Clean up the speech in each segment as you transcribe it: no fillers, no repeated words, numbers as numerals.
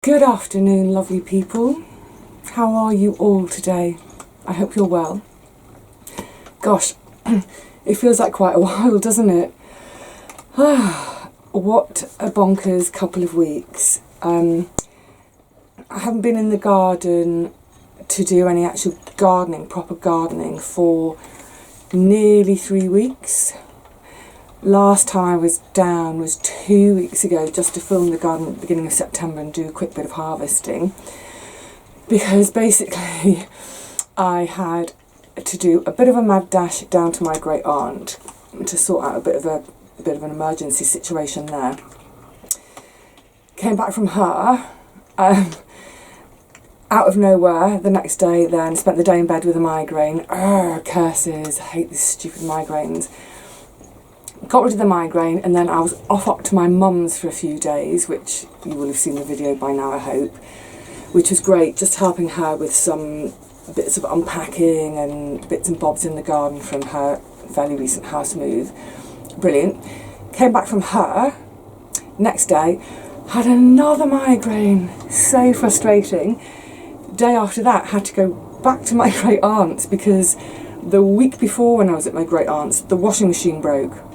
Good afternoon, lovely people. How are you all today? I hope you're well. Gosh, it feels like quite a while, doesn't it? What a bonkers couple of weeks. I haven't been in the garden to do any actual gardening, proper gardening, for nearly 3 weeks. Last time I was down was 2 weeks ago, just to film the garden at the beginning of September and do a quick bit of harvesting, because basically I had to do a bit of a mad dash down to my great aunt to sort out a bit of an emergency situation there. Came back from her out of nowhere the next day, then spent the day in bed with a migraine. Curses, I hate these stupid migraines. Got rid of the migraine, and then I was off up to my mum's for a few days, which you will have seen the video by now, I hope, which was great, just helping her with some bits of unpacking and bits and bobs in the garden from her fairly recent house move. Brilliant. Came back from her, next day, had another migraine. So frustrating. Day after that, had to go back to my great aunt's because the week before, when I was at my great aunt's, the washing machine broke.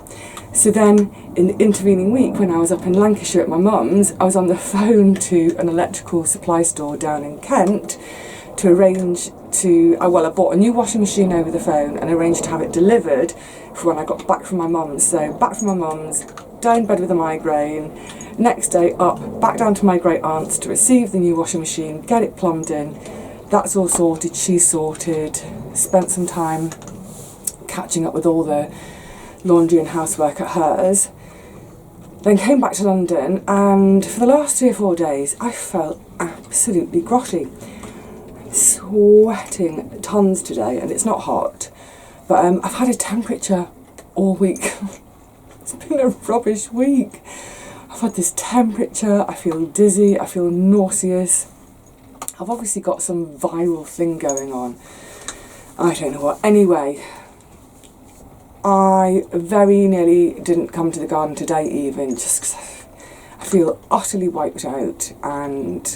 So then, in the intervening week, when I was up in Lancashire at my mum's, I was on the phone to an electrical supply store down in Kent to arrange to, I bought a new washing machine over the phone and arranged to have it delivered for when I got back from my mum's. So back from my mum's, down in bed with a migraine, next day up, back down to my great aunt's to receive the new washing machine, get it plumbed in. That's all sorted, she's sorted. Spent some time catching up with all the laundry and housework at hers, then came back to London, and for the last 3 or 4 days I felt absolutely grotty. Sweating tons today, and it's not hot, but I've had a temperature all week. It's been a rubbish week. I've had this temperature, I feel dizzy, I feel nauseous. I've obviously got some viral thing going on. I don't know what. Anyway, I very nearly didn't come to the garden today even, just because I feel utterly wiped out and,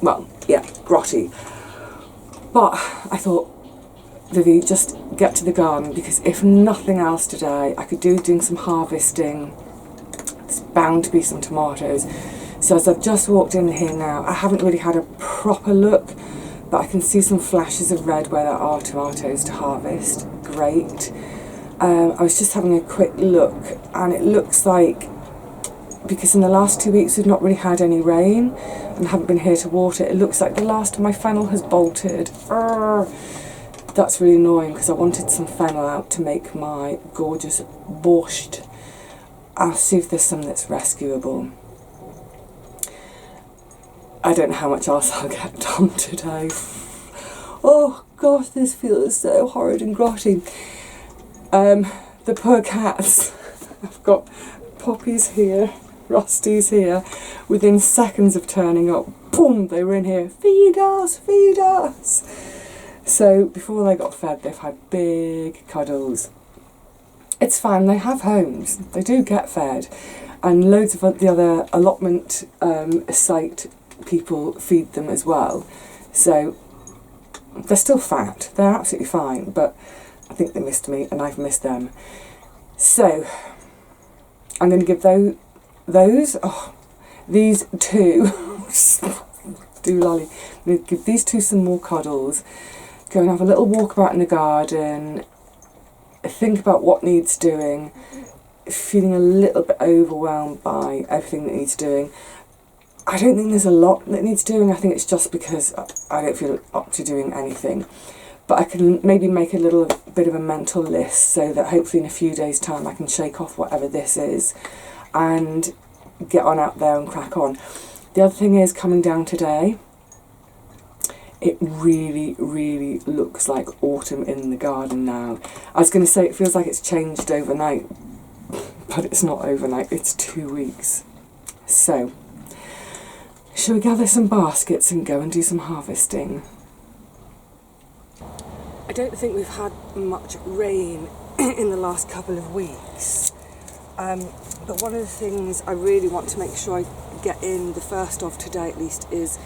well, yeah, grotty. But I thought, Vivi, just get to the garden, because if nothing else today, I could do doing some harvesting. There's bound to be some tomatoes. So as I've just walked in here now, I haven't really had a proper look, but I can see some flashes of red where there are tomatoes to harvest. Great. I was just having a quick look, and it looks like, because in the last 2 weeks we've not really had any rain and haven't been here to water, it looks like the last of my fennel has bolted. That's really annoying, because I wanted some fennel out to make my gorgeous borscht. I'll see if there's some that's rescuable. I don't know how much else I'll get done today. Oh gosh, this feels so horrid and grotty. The poor cats. I've got Poppy's here, Rusty's here. Within seconds of turning up, boom, they were in here. Feed us, feed us. So before they got fed, they've had big cuddles. It's fine, they have homes. They do get fed. And loads of the other allotment site people feed them as well. So they're still fat. They're absolutely fine, but I think they missed me and I've missed them. So I'm going to give these two, do lolly, I'm going to give these two some more cuddles, go and have a little walk about in the garden, think about what needs doing, feeling a little bit overwhelmed by everything that needs doing. I don't think there's a lot that needs doing. I think it's just because I don't feel up to doing anything. But I can maybe make a little bit of a mental list so that hopefully in a few days' time I can shake off whatever this is and get on out there and crack on. The other thing is, coming down today, it really, really looks like autumn in the garden now. I was going to say it feels like it's changed overnight, but it's not overnight, it's 2 weeks. So, shall we gather some baskets and go and do some harvesting? I don't think we've had much rain in the last couple of weeks, but one of the things I really want to make sure I get in, the first of today at least, is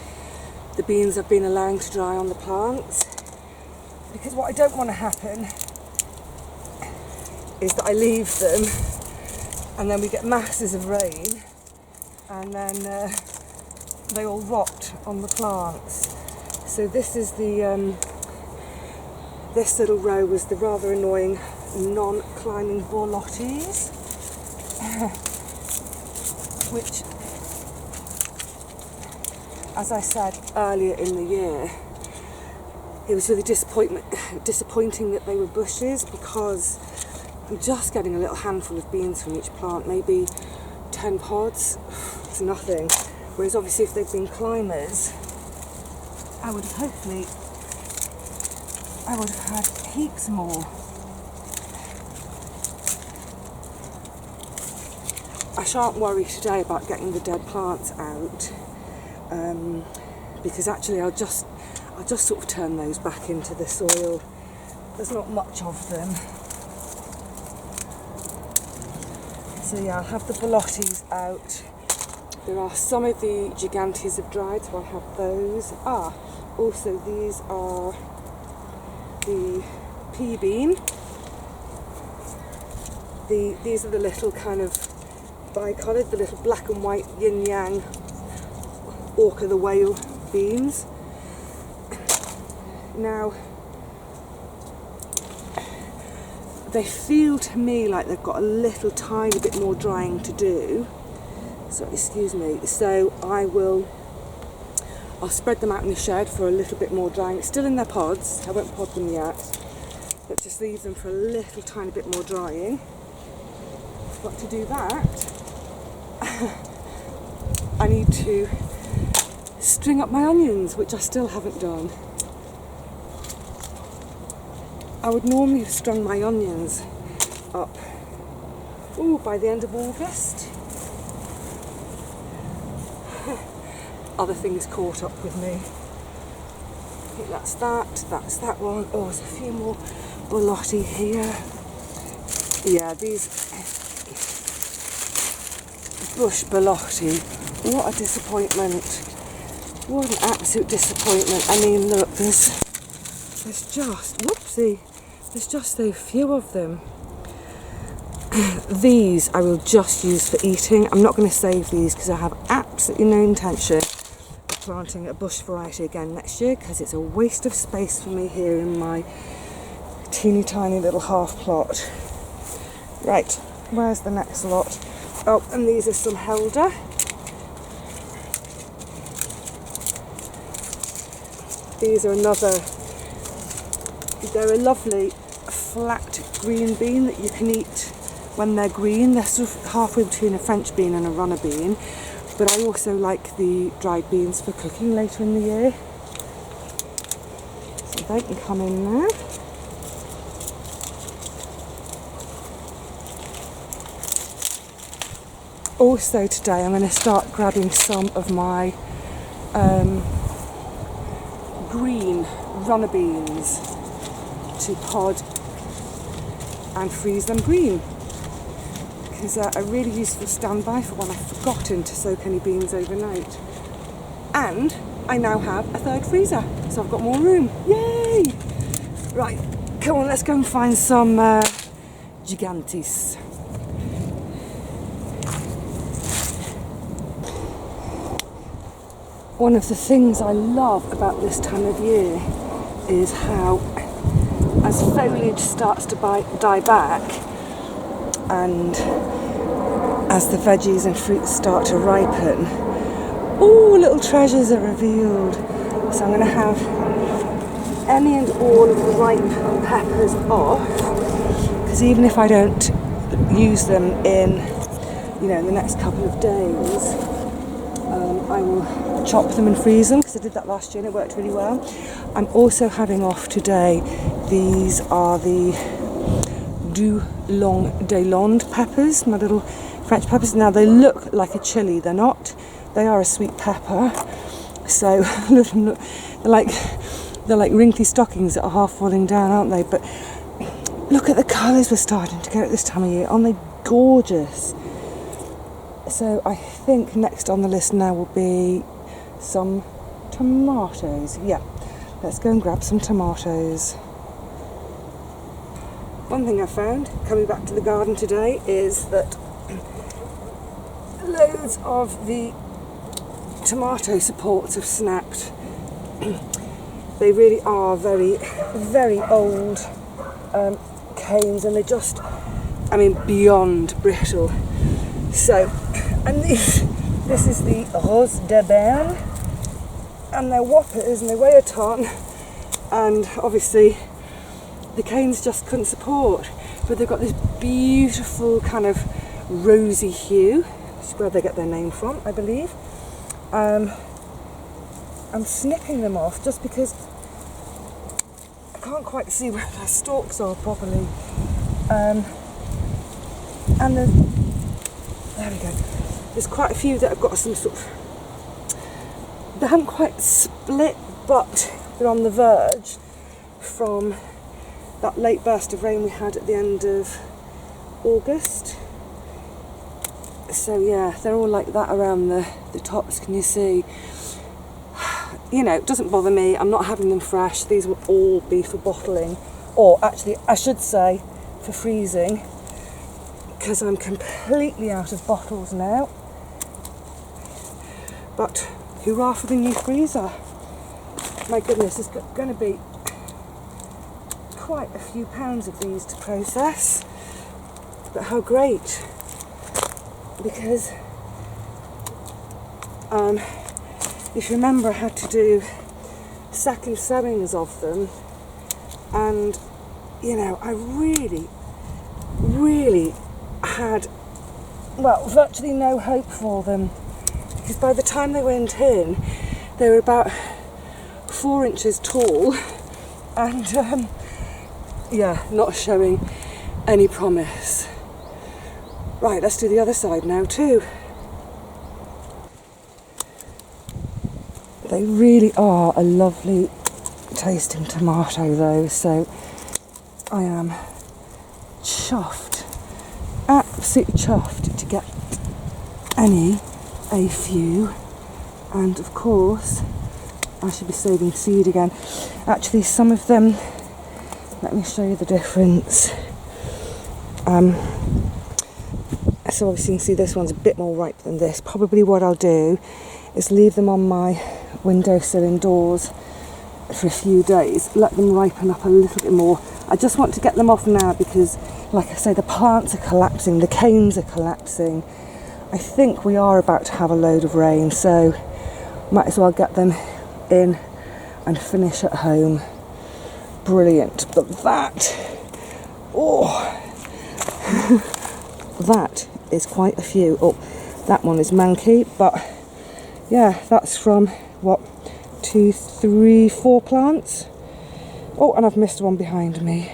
the beans I've been allowing to dry on the plants. Because what I don't want to happen is that I leave them and then we get masses of rain and then they all rot on the plants. So this is the this little row was the rather annoying non-climbing borlottis, which, as I said earlier in the year, it was really disappointing that they were bushes, because I'm just getting a little handful of beans from each plant, maybe 10 pods. It's nothing. Whereas obviously if they've been climbers, I would have had heaps more. I shan't worry today about getting the dead plants out, because actually I'll just sort of turn those back into the soil. There's not much of them. So yeah, I'll have the borlottis out. There are some of the gigantes have dried, so I'll have those. Also these are the pea bean. These are the little kind of bicoloured, the little black and white yin yang orca the whale beans. Now, they feel to me like they've got a little tiny bit more drying to do. So excuse me. So I'll spread them out in the shed for a little bit more drying. It's still in their pods. I won't pod them yet, but just leave them for a little tiny bit more drying. But to do that, I need to string up my onions, which I still haven't done. I would normally have strung my onions up by the end of August. Other things caught up with me. I think that's that one. Oh, there's a few more borlotti here. Yeah, these bush borlotti. What a disappointment. What an absolute disappointment. I mean, look, there's just so few of them. These I will just use for eating. I'm not going to save these because I have absolutely no intention of planting a bush variety again next year, because it's a waste of space for me here in my teeny tiny little half plot. Right, where's the next lot? Oh, and these are some helder. These are they're a lovely flat green bean that you can eat when they're green. They're sort of halfway between a French bean and a runner bean, but I also like the dried beans for cooking later in the year. So they can come in there. Also today I'm going to start grabbing some of my green runner beans to pod and freeze them green, because they're a really useful standby for when I've forgotten to soak any beans overnight. And I now have a third freezer, so I've got more room. Yay! Right, come on, let's go and find some gigantes. One of the things I love about this time of year is how, as foliage starts to die back and as the veggies and fruits start to ripen, little treasures are revealed. So I'm going to have any and all of the ripe peppers off, because even if I don't use them in the next couple of days, I will chop them and freeze them, because I did that last year and it worked really well. I'm also having off today, these are the du long de londe peppers, my little French peppers. Now they look like a chilli, they're not. They are a sweet pepper. So they're like wrinkly stockings that are half falling down, aren't they? But look at the colours we're starting to get at this time of year. Aren't they gorgeous? So I think next on the list now will be some tomatoes. Yeah, let's go and grab some tomatoes. One thing I found coming back to the garden today is that loads of the tomato supports have snapped. They really are very, very old canes, and they're just, I mean, beyond brittle. So, and this is the Rose de Berne, and they're whoppers and they weigh a ton, and obviously the canes just couldn't support, but they've got this beautiful kind of rosy hue, which is where they get their name from, I believe. I'm snipping them off just because I can't quite see where their stalks are properly. And there we go. There's quite a few that have got some sort of, they haven't quite split, but they're on the verge from that late burst of rain we had at the end of August. So yeah, they're all like that around the tops, can you see? You know, it doesn't bother me, I'm not having them fresh. These will all be for bottling, or actually I should say for freezing, because I'm completely out of bottles now. But hurrah for the new freezer. My goodness, there's going to be quite a few pounds of these to process, but how great, because if you remember, I had to do second sowings of them, and you know, I really had, well, virtually no hope for them, because by the time they went in, they were about 4 inches tall, and yeah, not showing any promise. Right, let's do the other side now too. They really are a lovely tasting tomato though, so I am chuffed, absolutely chuffed to get a few, and of course I should be saving seed again. Actually, some of them, let me show you the difference. So obviously you can see this one's a bit more ripe than this. Probably what I'll do is leave them on my windowsill indoors for a few days, let them ripen up a little bit more. I just want to get them off now because, like I say, the plants are collapsing, the canes are collapsing. I think we are about to have a load of rain, so might as well get them in and finish at home. Brilliant. But that, oh, that is quite a few. Oh, that one is manky, but yeah, that's from what, 2, 3, 4 plants. Oh, and I've missed one behind me.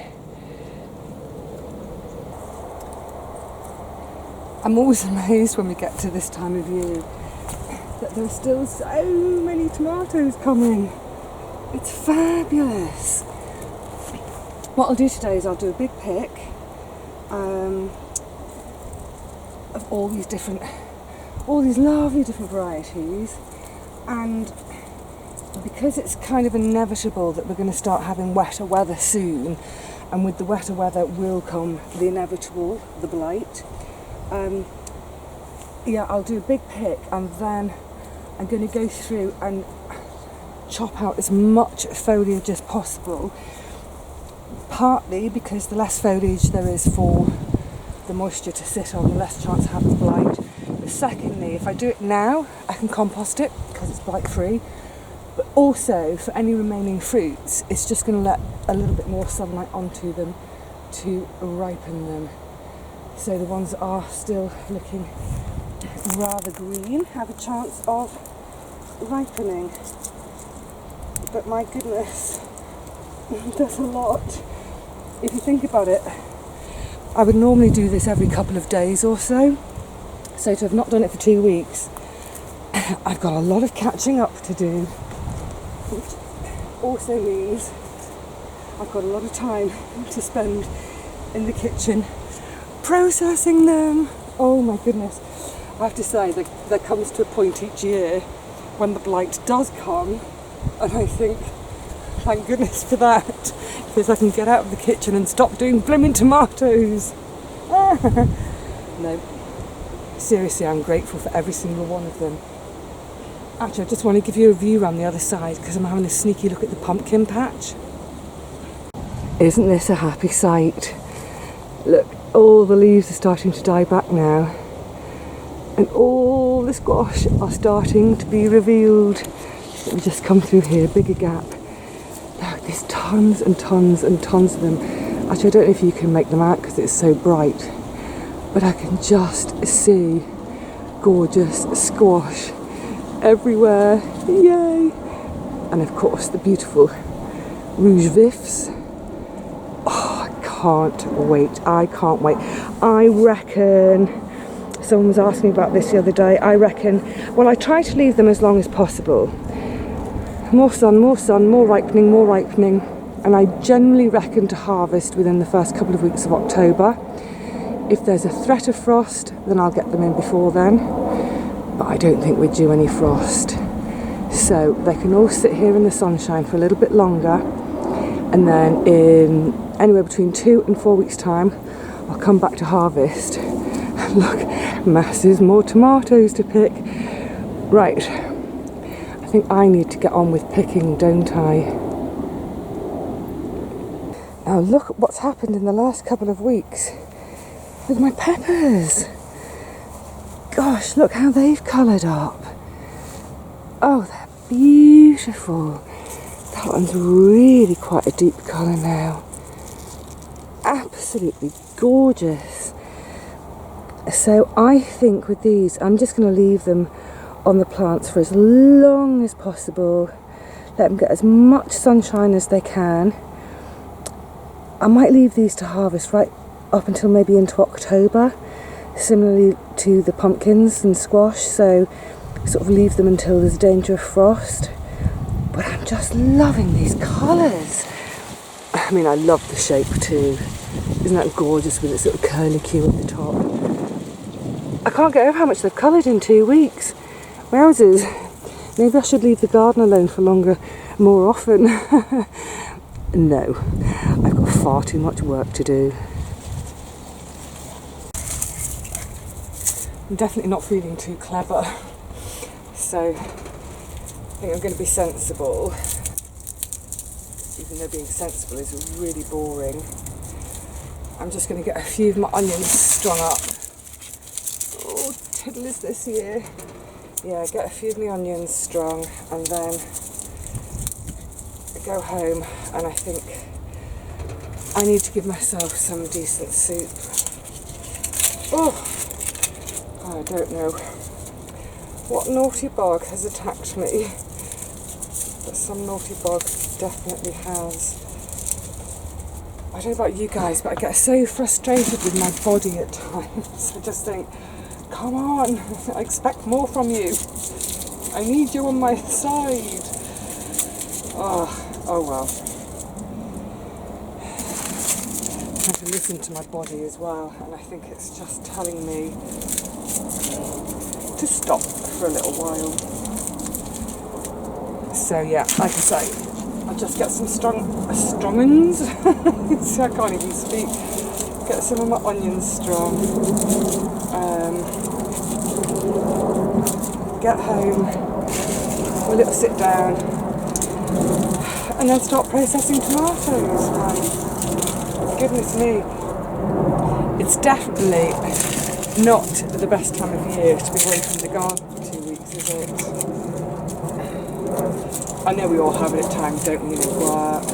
I'm always amazed when we get to this time of year that there are still so many tomatoes coming. It's fabulous. What I'll do today is I'll do a big pick of all these lovely different varieties, and because it's kind of inevitable that we're going to start having wetter weather soon, and with the wetter weather will come the inevitable, the blight. Yeah, I'll do a big pick, and then I'm going to go through and chop out as much foliage as possible, partly because the less foliage there is for the moisture to sit on, the less chance of having blight. But secondly, if I do it now, I can compost it because it's blight free. But also, for any remaining fruits, it's just going to let a little bit more sunlight onto them to ripen them. So the ones that are still looking rather green have a chance of ripening. But my goodness, there's a lot. If you think about it, I would normally do this every couple of days or so. So to have not done it for 2 weeks, I've got a lot of catching up to do, which also means I've got a lot of time to spend in the kitchen processing them. Oh my goodness. I have to say that there comes to a point each year when the blight does come, and I think, thank goodness for that, because I can get out of the kitchen and stop doing blooming tomatoes. No, seriously, I'm grateful for every single one of them. Actually, I just want to give you a view around the other side because I'm having a sneaky look at the pumpkin patch. Isn't this a happy sight? Look, all the leaves are starting to die back now, and all the squash are starting to be revealed. Let me just come through here, bigger gap. Look, there's tons and tons and tons of them. Actually, I don't know if you can make them out because it's so bright, but I can just see gorgeous squash everywhere. Yay! And of course the beautiful rouge vifs. Oh, I can't wait. I can't wait. I reckon, someone was asking me about this the other day, I reckon, well, I try to leave them as long as possible. More sun, more ripening, and I generally reckon to harvest within the first couple of weeks of October. If there's a threat of frost, then I'll get them in before then, but I don't think we're due any frost. So they can all sit here in the sunshine for a little bit longer, and then in anywhere between 2 and 4 weeks' time, I'll come back to harvest. Look, masses more tomatoes to pick. Right, I think I need to get on with picking, don't I? Now look at what's happened in the last couple of weeks with my peppers. Gosh, look how they've coloured up. Oh, they're beautiful. That one's really quite a deep colour now. Absolutely gorgeous. So I think with these, I'm just going to leave them on the plants for as long as possible. Let them get as much sunshine as they can. I might leave these to harvest right up until maybe into October, similarly to the pumpkins and squash, so sort of leave them until there's danger of frost. But I'm just loving these colours. I mean, I love the shape too. Isn't that gorgeous with its little curlicue at the top? I can't get over how much they've coloured in 2 weeks. Wowzers. Maybe I should leave the garden alone for longer, more often. No, I've got far too much work to do. I'm definitely not feeling too clever, so I think I'm going to be sensible, even though being sensible is really boring. I'm just going to get a few of my onions strung up. Oh, tiddlers this year. Yeah, get a few of my onions strung, and then I go home, and I think I need to give myself some decent soup. Oh, I don't know what naughty bug has attacked me, but some naughty bug definitely has. I don't know about you guys, but I get so frustrated with my body at times. I just think, come on, I expect more from you. I need you on my side. Oh well. I have to listen to my body as well, and I think it's just telling me to stop for a little while. So yeah, like I say, I'll just get some strong-uns. See, I can't even speak. Get some of my onions strong. Get home, have a little sit down, and then start processing tomatoes. And goodness me, it's definitely not the best time of year to be away from the garden for 2 weeks, is it? I know we all have it at times, don't we? Work,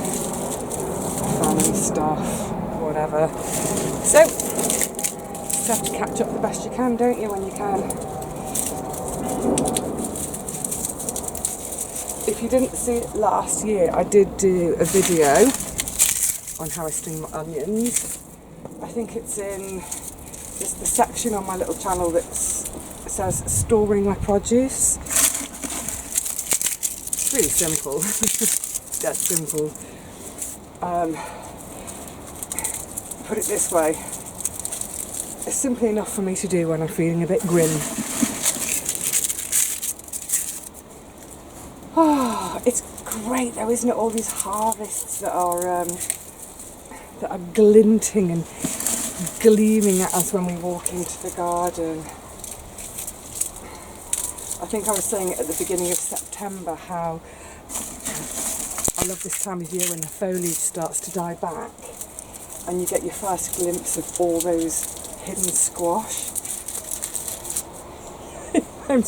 family stuff, whatever. So, just have to catch up the best you can, don't you, when you can. If you didn't see it last year, I did do a video on how I string my onions. I think it's in just the section on my little channel that says storing my produce. It's really simple. That's simple. Put it this way, it's simply enough for me to do when I'm feeling a bit grim. It's great though, isn't it? All these harvests that are glinting and gleaming at us when we walk into the garden. I think I was saying it at the beginning of September how I love this time of year when the foliage starts to die back and you get your first glimpse of all those hidden squash. I'm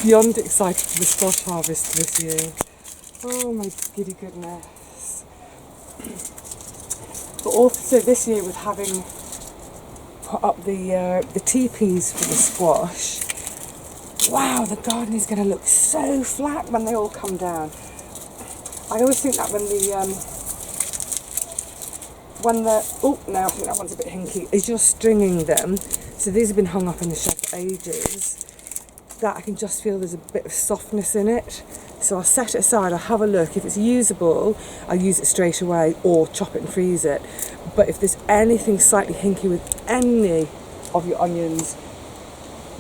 beyond excited for the squash harvest this year. Oh my giddy goodness. But also this year with having put up the teepees for the squash, wow, the garden is going to look so flat when they all come down. I always think that when oh no, I think that one's a bit hinky, as you're stringing them, so these have been hung up in the shed for ages, that I can just feel there's a bit of softness in it. So I'll set it aside, I'll have a look. If it's usable, I'll use it straight away or chop it and freeze it. But if there's anything slightly hinky with any of your onions,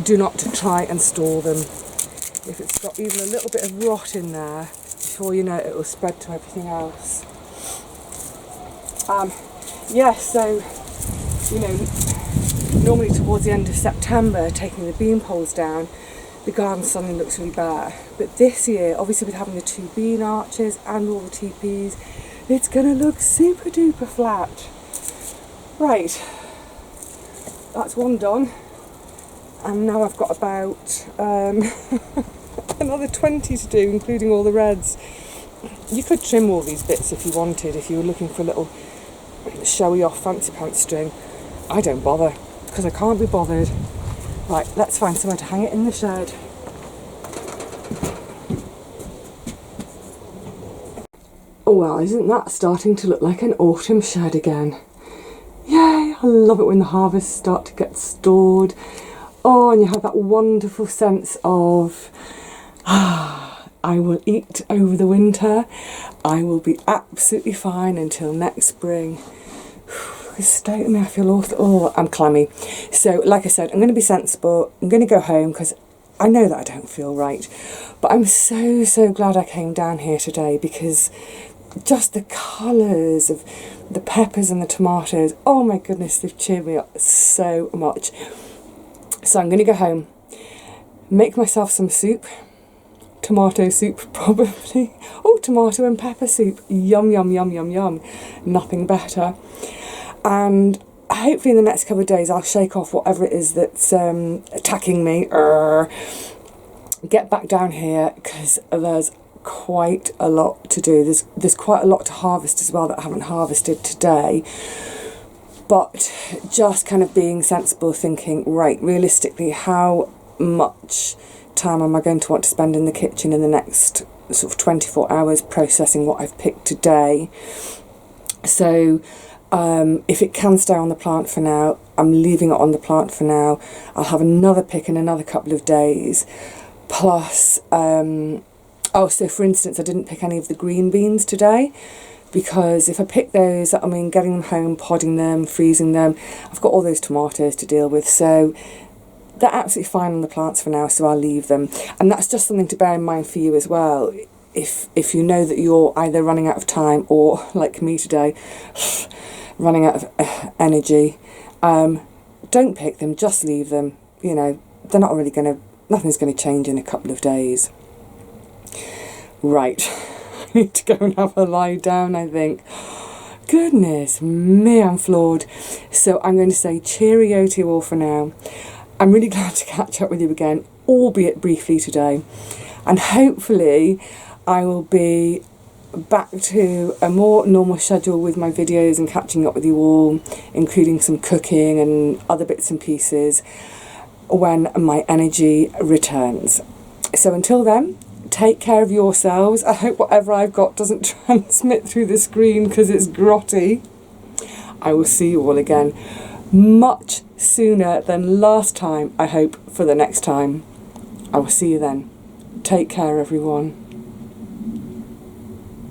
do not try and store them. If it's got even a little bit of rot in there, before you know it, it will spread to everything else. Yeah, so, you know, normally towards the end of September, taking the bean poles down, the garden suddenly looks really bare. But this year, obviously with having the 2 bean arches and all the teepees, it's going to look super duper flat. Right, that's one done. And now I've got about another 20 to do, including all the reds. You could trim all these bits if you wanted, if you were looking for a little showy off fancy pants string. I don't bother, because I can't be bothered. Right, let's find somewhere to hang it in the shed. Oh well, isn't that starting to look like an autumn shed again? Yay, I love it when the harvests start to get stored. Oh, and you have that wonderful sense of, I will eat over the winter. I will be absolutely fine until next spring. This state of me, I feel awful. Oh, I'm clammy. So, like I said, I'm going to be sensible. I'm going to go home because I know that I don't feel right. But I'm so, so glad I came down here today, because just the colours of the peppers and the tomatoes, oh my goodness, they've cheered me up so much. So I'm going to go home, make myself some soup, tomato soup probably. Oh, tomato and pepper soup, yum, yum, yum, yum, yum, nothing better. And hopefully in the next couple of days I'll shake off whatever it is that's attacking me, get back down here, because there's quite a lot to do. There's quite a lot to harvest as well that I haven't harvested today. But just kind of being sensible, thinking, right, realistically, how much time am I going to want to spend in the kitchen in the next sort of 24 hours processing what I've picked today? So if it can stay on the plant for now, I'm leaving it on the plant for now. I'll have another pick in another couple of days. Plus, oh, so for instance, I didn't pick any of the green beans today, because if I pick those, I mean, getting them home, podding them, freezing them, I've got all those tomatoes to deal with. So they're absolutely fine on the plants for now, so I'll leave them. And that's just something to bear in mind for you as well. If you know that you're either running out of time or, like me today, running out of energy, don't pick them, just leave them. You know, they're not really going to, nothing's going to change in a couple of days. Right, I need to go and have a lie down, I think. Goodness me, I'm floored. So I'm going to say cheerio to you all for now. I'm really glad to catch up with you again, albeit briefly today. And hopefully I will be back to a more normal schedule with my videos and catching up with you all, including some cooking and other bits and pieces when my energy returns. So until then, take care of yourselves. I hope whatever I've got doesn't transmit through the screen because it's grotty. I will see you all again much sooner than last time, I hope, for the next time. I will see you then. Take care, everyone.